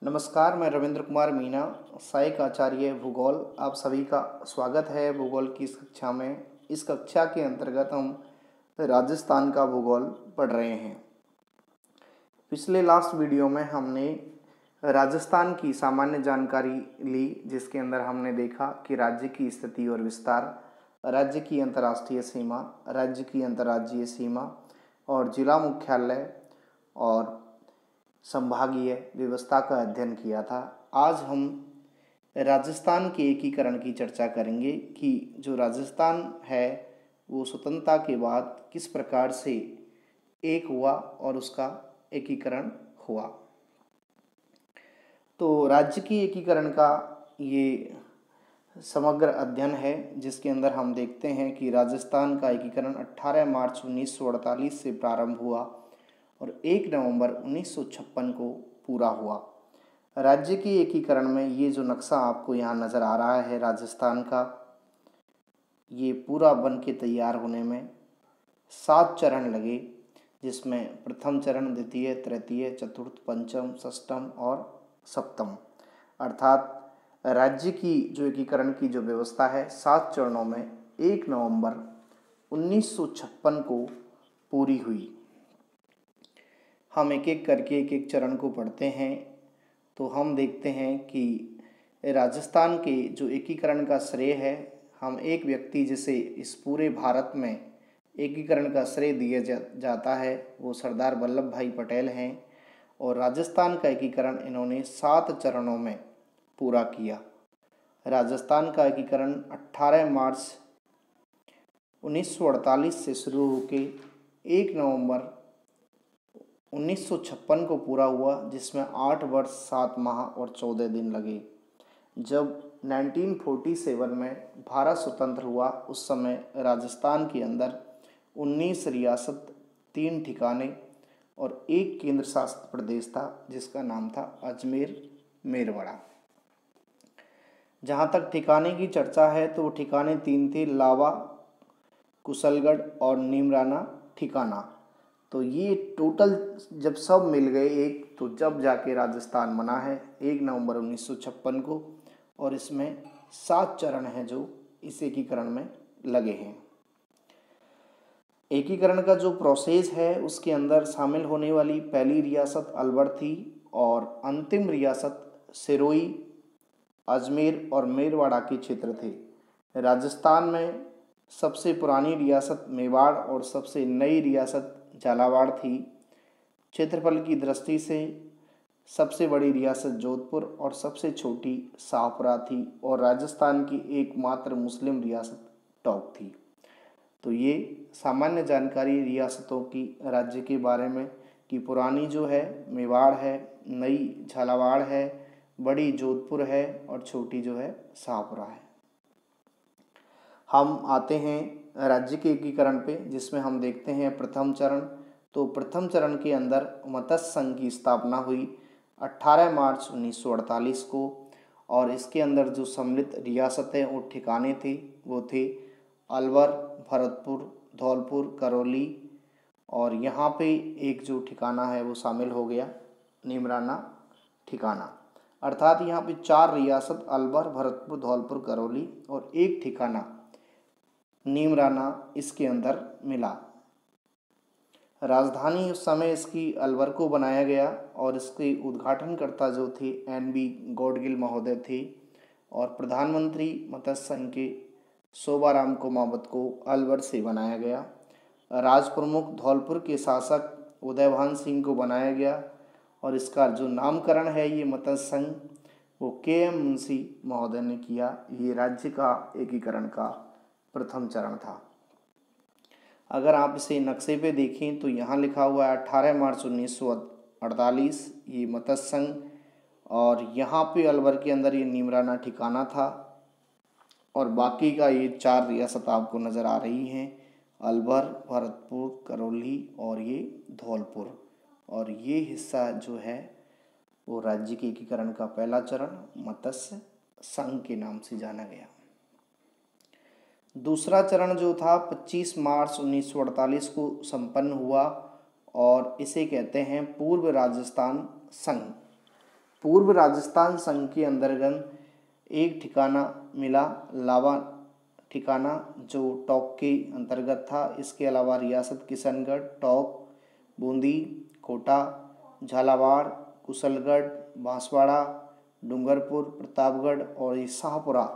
नमस्कार, मैं रविंद्र कुमार मीना, सहायक आचार्य भूगोल। आप सभी का स्वागत है भूगोल की इस कक्षा में। इस कक्षा के अंतर्गत हम राजस्थान का भूगोल पढ़ रहे हैं। पिछले लास्ट वीडियो में हमने राजस्थान की सामान्य जानकारी ली, जिसके अंदर हमने देखा कि राज्य की स्थिति और विस्तार, राज्य की अंतर्राष्ट्रीय सीमा, राज्य की अंतर्राज्यीय सीमा और जिला मुख्यालय और संभागीय व्यवस्था का अध्ययन किया था। आज हम राजस्थान के एकीकरण की चर्चा करेंगे कि जो राजस्थान है वो स्वतंत्रता के बाद किस प्रकार से एक हुआ और उसका एकीकरण हुआ। तो राज्य की एकीकरण का ये समग्र अध्ययन है, जिसके अंदर हम देखते हैं कि राजस्थान का एकीकरण 18 मार्च 1948 से प्रारंभ हुआ और 1 नवंबर 1956 को पूरा हुआ। राज्य के एकीकरण में ये जो नक्शा आपको यहाँ नज़र आ रहा है राजस्थान का, ये पूरा बन के तैयार होने में 7 चरण लगे, जिसमें प्रथम चरण, द्वितीय, तृतीय, चतुर्थ, पंचम, षष्ठम और सप्तम, अर्थात राज्य की जो एकीकरण की जो व्यवस्था है 7 चरणों में 1 नवंबर 1956 को पूरी हुई। हम एक एक करके एक एक चरण को पढ़ते हैं तो हम देखते हैं कि राजस्थान के जो एकीकरण का श्रेय है, हम एक व्यक्ति जिसे इस पूरे भारत में एकीकरण का श्रेय दिया जाता है वो सरदार वल्लभ भाई पटेल हैं। और राजस्थान का एकीकरण इन्होंने 7 चरणों में पूरा किया। राजस्थान का एकीकरण 18 मार्च 1948 से शुरू होकर 1 नवंबर 1956 को पूरा हुआ, जिसमें 8 वर्ष 7 माह और 14 दिन लगे। जब 1947 में भारत स्वतंत्र हुआ, उस समय राजस्थान के अंदर 19 रियासत, 3 ठिकाने और 1 केंद्र शासित प्रदेश था, जिसका नाम था अजमेर मेरवाड़ा। जहाँ तक ठिकाने की चर्चा है तो वो ठिकाने 3 थे, लावा, कुशलगढ़ और नीमराना ठिकाना। तो ये टोटल जब सब मिल गए एक, तो जब जाके राजस्थान बना है 1 नवंबर 1956 को। और इसमें 7 चरण हैं जो इस एकीकरण में लगे हैं। एकीकरण का जो प्रोसेस है उसके अंदर शामिल होने वाली पहली रियासत अलवर थी और अंतिम रियासत सिरोही, अजमेर और मेरवाड़ा के क्षेत्र थे। राजस्थान में सबसे पुरानी रियासत मेवाड़ और सबसे नई रियासत झालावाड़ थी। क्षेत्रफल की दृष्टि से सबसे बड़ी रियासत जोधपुर और सबसे छोटी शाहपुरा थी और राजस्थान की एकमात्र मुस्लिम रियासत टोंक थी। तो ये सामान्य जानकारी रियासतों की राज्य के बारे में कि पुरानी जो है मेवाड़ है, नई झालावाड़ है, बड़ी जोधपुर है और छोटी जो है शाहपुरा है। हम आते हैं राज्य के एकीकरण पे, जिसमें हम देखते हैं प्रथम चरण। तो प्रथम चरण के अंदर मत्स्य संघ की स्थापना हुई 18 मार्च 1948 को और इसके अंदर जो सम्मिलित रियासतें और ठिकाने थे वो थे अलवर, भरतपुर, धौलपुर, करौली और यहाँ पे एक जो ठिकाना है वो शामिल हो गया नीमराना ठिकाना। अर्थात यहाँ पे 4 रियासत अलवर, भरतपुर, धौलपुर, करौली और एक ठिकाना नीमराना इसके अंदर मिला। राजधानी उस समय इसकी अलवर को बनाया गया और इसके उद्घाटनकर्ता जो थे NB गौडगिल महोदय थे और प्रधानमंत्री मत्स्य संघ के शोभाराम कुमावत को अलवर से बनाया गया। राज प्रमुख धौलपुर के शासक उदयभान सिंह को बनाया गया और इसका जो नामकरण है ये मत्स्य संघ वो KM मुंशी महोदय ने किया। ये राज्य का एकीकरण का प्रथम चरण था। अगर आप इसे नक्शे पे देखें तो यहाँ लिखा हुआ है 18 मार्च 1948 ये मत्स्य संघ और यहाँ पे अलवर के अंदर ये नीमराना ठिकाना था और बाकी का ये 4 रियासत आपको नज़र आ रही हैं, अलवर, भरतपुर, करौली और ये धौलपुर। और ये हिस्सा जो है वो राज्य के एकीकरण का पहला चरण मत्स्य संघ के नाम से जाना गया। दूसरा चरण जो था 25 मार्च 1948 को संपन्न हुआ और इसे कहते हैं पूर्व राजस्थान संघ। पूर्व राजस्थान संघ के अंतर्गत एक ठिकाना मिला, लावा ठिकाना, जो टोंक के अंतर्गत था। इसके अलावा रियासत किशनगढ़, टोंक, बूंदी, कोटा, झालावाड़, कुशलगढ़, बांसवाड़ा, डूंगरपुर, प्रतापगढ़ और ये शाहपुरा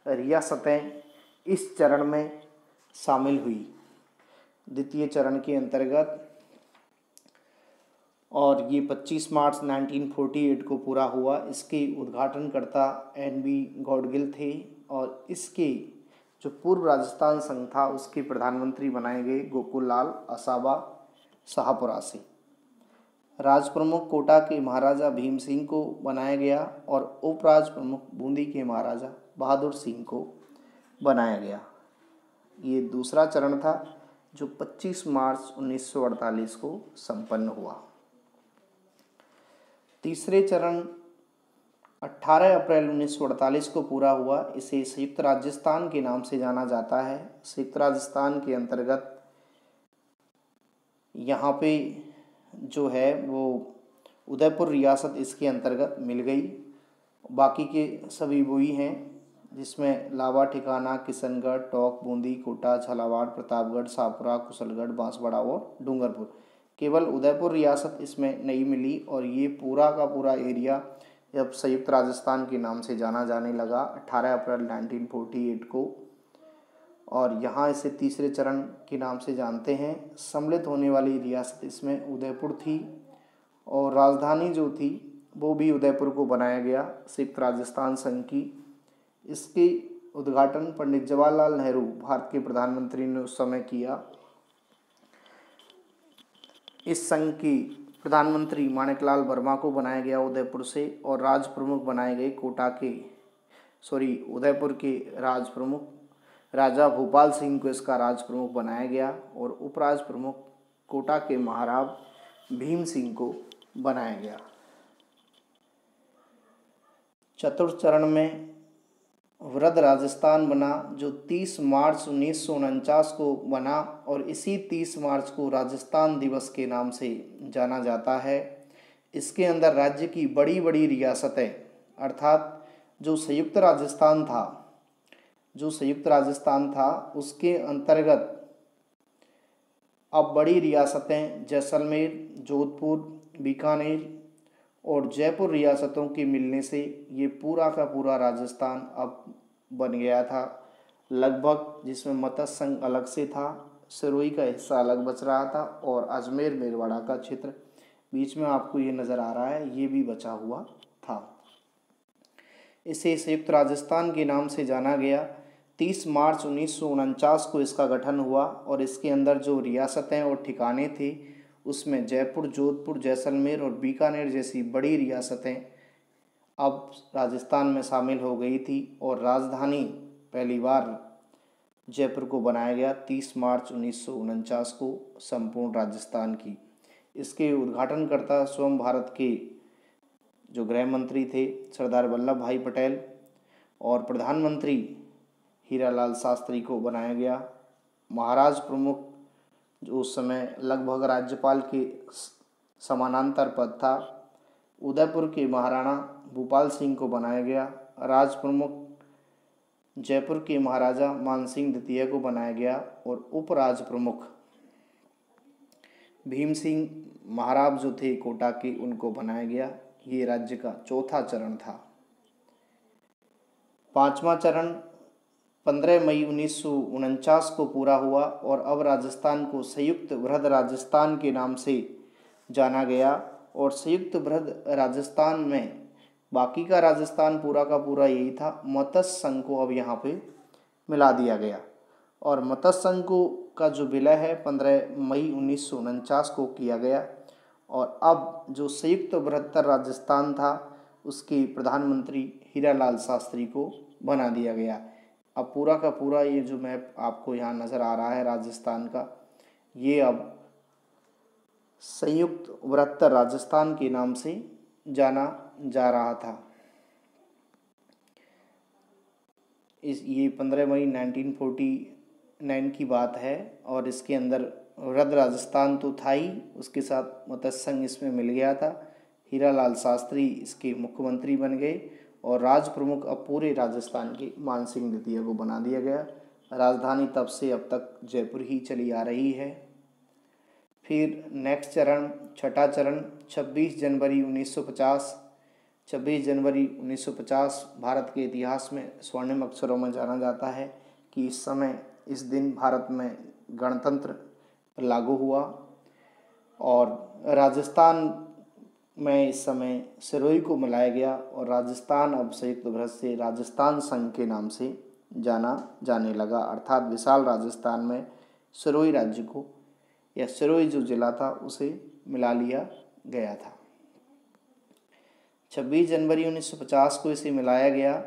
रियासतें इस चरण में शामिल हुई, द्वितीय चरण के अंतर्गत। और ये 25 मार्च 1948 को पूरा हुआ। इसके उद्घाटनकर्ता NB गौडगिल थे और इसके जो पूर्व राजस्थान संघ था उसके प्रधानमंत्री बनाए गए गोकुल लाल असाबा शाहपुरा से। राज प्रमुख कोटा के महाराजा भीम सिंह को बनाया गया और उपराज प्रमुख बूंदी के महाराजा बहादुर सिंह को बनाया गया। ये दूसरा चरण था जो 25 मार्च 1948 को संपन्न हुआ। तीसरे चरण 18 अप्रैल 1948 को पूरा हुआ। इसे संयुक्त राजस्थान के नाम से जाना जाता है। संयुक्त राजस्थान के अंतर्गत यहाँ पे जो है वो उदयपुर रियासत इसके अंतर्गत मिल गई। बाकी के सभी वही हैं जिसमें लावा ठिकाना, किशनगढ़, टोंक, बूंदी, कोटा, झालावाड़, प्रतापगढ़, शाहपुरा, कुशलगढ़, बांसवाड़ा और डूंगरपुर। केवल उदयपुर रियासत इसमें नहीं मिली और ये पूरा का पूरा एरिया जब संयुक्त राजस्थान के नाम से जाना जाने लगा 18 अप्रैल 1948 को। और यहाँ इसे तीसरे चरण के नाम से जानते हैं। सम्मिलित होने वाली रियासत इसमें उदयपुर थी और राजधानी जो थी वो भी उदयपुर को बनाया गया संयुक्त राजस्थान संघ की। इसके उद्घाटन पंडित जवाहरलाल नेहरू भारत के प्रधानमंत्री ने उस समय किया। इस संघ की प्रधानमंत्री माणिकलाल वर्मा को बनाया गया उदयपुर से और राज प्रमुख बनाए गए उदयपुर के राज प्रमुख राजा भूपाल सिंह को इसका राज प्रमुख बनाया गया और उपराज प्रमुख कोटा के महाराज भीम सिंह को बनाया गया। चतुर्थ चरण में वृद्ध राजस्थान बना जो 30 मार्च 1949 को बना और इसी 30 मार्च को राजस्थान दिवस के नाम से जाना जाता है। इसके अंदर राज्य की बड़ी बड़ी रियासतें अर्थात जो संयुक्त राजस्थान था उसके अंतर्गत अब बड़ी रियासतें जैसलमेर, जोधपुर, बीकानेर और जयपुर रियासतों के मिलने से ये पूरा का पूरा राजस्थान अब बन गया था लगभग, जिसमें मत्स्य संघ अलग से था, सिरोही का हिस्सा अलग बच रहा था और अजमेर मेरवाड़ा का क्षेत्र बीच में आपको ये नज़र आ रहा है, ये भी बचा हुआ था। इसे संयुक्त राजस्थान के नाम से जाना गया। 30 मार्च 1949 को इसका गठन हुआ और इसके अंदर जो रियासतें और ठिकाने थे उसमें जयपुर, जोधपुर, जैसलमेर और बीकानेर जैसी बड़ी रियासतें अब राजस्थान में शामिल हो गई थी और राजधानी पहली बार जयपुर को बनाया गया 30 मार्च 1949 को संपूर्ण राजस्थान की। इसके उद्घाटनकर्ता स्वयं भारत के जो गृह मंत्री थे सरदार वल्लभ भाई पटेल और प्रधानमंत्री हीरालाल शास्त्री को बनाया गया। महाराज प्रमुख जो उस समय लगभग राज्यपाल के समानांतर पद था, उदयपुर के महाराणा भूपाल सिंह को बनाया गया। राज प्रमुख जयपुर के महाराजा मानसिंह द्वितीय को बनाया गया और उपराज प्रमुख भीम सिंह महाराज जो थे कोटा के उनको बनाया गया। ये राज्य का चौथा चरण था। पांचवा चरण 15 मई 1949 को पूरा हुआ और अब राजस्थान को संयुक्त वृहद राजस्थान के नाम से जाना गया और संयुक्त वृहद राजस्थान में बाकी का राजस्थान पूरा का पूरा यही था। मत्स्य संघ को अब यहाँ पे मिला दिया गया और मत्स्य संघ का जो विलय है 15 मई 1949 को किया गया और अब जो संयुक्त बृहत्तर राजस्थान था उसके प्रधानमंत्री हीरालाल शास्त्री को बना दिया गया। अब पूरा का पूरा ये जो मैप आपको यहाँ नज़र आ रहा है राजस्थान का, ये अब संयुक्त बृहत्तर राजस्थान के नाम से जाना जा रहा था। ये 15 मई 1949 की बात है और इसके अंदर वृहद राजस्थान तो था ही, उसके साथ मत्स्य संघ इसमें मिल गया था। हीरालाल शास्त्री इसके मुख्यमंत्री बन गए और राज प्रमुख अब पूरे राजस्थान के मान सिंह द्वितीय को बना दिया गया। राजधानी तब से अब तक जयपुर ही चली आ रही है। फिर नेक्स्ट चरण, छठा चरण 26 जनवरी 1950। 26 जनवरी 1950 भारत के इतिहास में स्वर्णिम अक्षरों में जाना जाता है कि इस समय इस दिन भारत में गणतंत्र लागू हुआ और राजस्थान में इस समय सिरोही को मिलाया गया और राजस्थान अब संयुक्त भारत से राजस्थान संघ के नाम से जाना जाने लगा। अर्थात विशाल राजस्थान में सिरोही राज्य को या सिरोही जो जिला था उसे मिला लिया गया था। 26 जनवरी 1950 को इसे मिलाया गया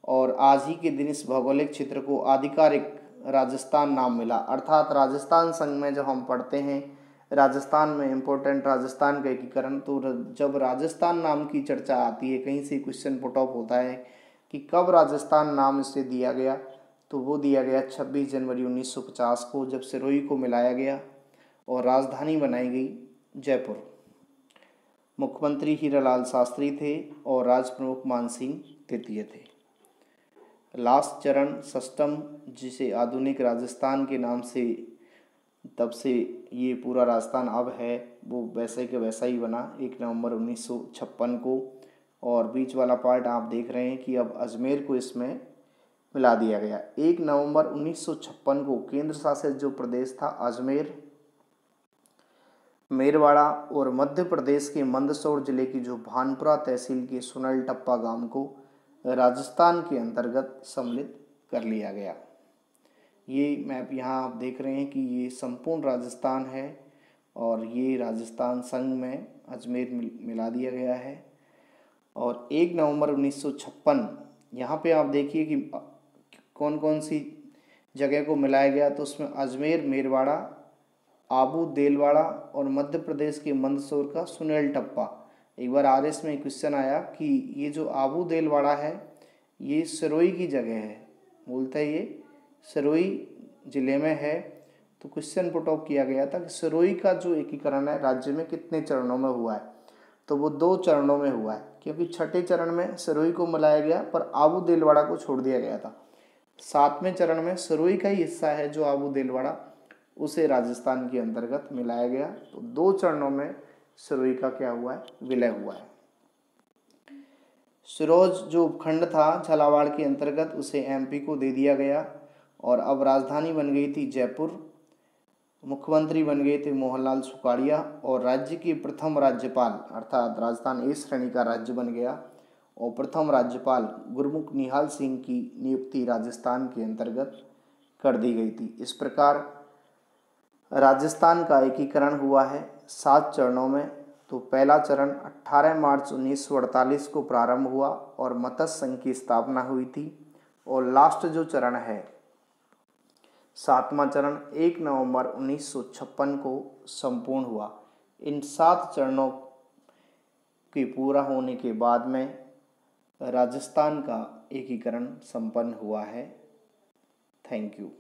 और आज ही के दिन इस भौगोलिक क्षेत्र को आधिकारिक राजस्थान नाम मिला। अर्थात राजस्थान संघ में जब हम पढ़ते हैं राजस्थान में इम्पोर्टेंट राजस्थान का एकीकरण, तो जब राजस्थान नाम की चर्चा आती है, कहीं से क्वेश्चन पुट ऑफ होता है कि कब राजस्थान नाम इसे दिया गया, तो वो दिया गया 26 जनवरी 1950 को, जब सिरोही को मिलाया गया और राजधानी बनाई गई जयपुर। मुख्यमंत्री हीरालाल शास्त्री थे और राज प्रमुख मान सिंह द्वितीय थे। लास्ट चरण षष्ठम, जिसे आधुनिक राजस्थान के नाम से तब से ये पूरा राजस्थान अब है, वो वैसे के वैसा ही बना 1 नवंबर 1956 को। और बीच वाला पार्ट आप देख रहे हैं कि अब अजमेर को इसमें मिला दिया गया। 1 नवंबर 1956 को केंद्र शासित जो प्रदेश था अजमेर, मेरवाड़ा और मध्य प्रदेश के मंदसौर जिले की जो भानपुरा तहसील के सुनल टप्पा गांव को राजस्थान के अंतर्गत सम्मिलित कर लिया गया। ये मैप यहाँ आप देख रहे हैं कि ये संपूर्ण राजस्थान है और ये राजस्थान संघ में अजमेर मिला दिया गया है। और 1 नवंबर 1956 यहाँ पे आप देखिए कि कौन कौन सी जगह को मिलाया गया, तो उसमें अजमेर, मेरवाड़ा, आबू देलवाड़ा और मध्य प्रदेश के मंदसौर का सुनेल टप्पा। एक बार RS में क्वेश्चन आया कि ये जो आबू देलवाड़ा है ये सिरोही की जगह है, बोलता है ये सिरोही जिले में है, तो क्वेश्चन पुट ऑफ किया गया था कि सिरोही का जो एकीकरण है राज्य में कितने चरणों में हुआ है, तो वो 2 चरणों में हुआ है, क्योंकि छठे चरण में सिरोही को मिलाया गया पर आबू देलवाड़ा को छोड़ दिया गया था। 7वें चरण में सिरोही का ही हिस्सा है जो आबू देलवाड़ा, उसे राजस्थान के अंतर्गत मिलाया गया। तो 2 चरणों में सिरोही का क्या हुआ है, विलय हुआ है। सिरोज जो उपखंड था झालावाड़ के अंतर्गत उसे MP को दे दिया गया और अब राजधानी बन गई थी जयपुर। मुख्यमंत्री बन गए थे मोहनलाल सुखाड़िया और राज्य के प्रथम राज्यपाल, अर्थात राजस्थान A श्रेणी का राज्य बन गया और प्रथम राज्यपाल गुरमुख निहाल सिंह की नियुक्ति राजस्थान के अंतर्गत कर दी गई थी। इस प्रकार राजस्थान का एकीकरण हुआ है 7 चरणों में। तो पहला चरण 18 मार्च 1948 को प्रारंभ हुआ और मत्स्य संघ की स्थापना हुई थी और लास्ट जो चरण है 7वां चरण 1 नवंबर 1956 को संपूर्ण हुआ। इन 7 चरणों के पूरा होने के बाद में राजस्थान का एकीकरण संपन्न हुआ है। Thank you.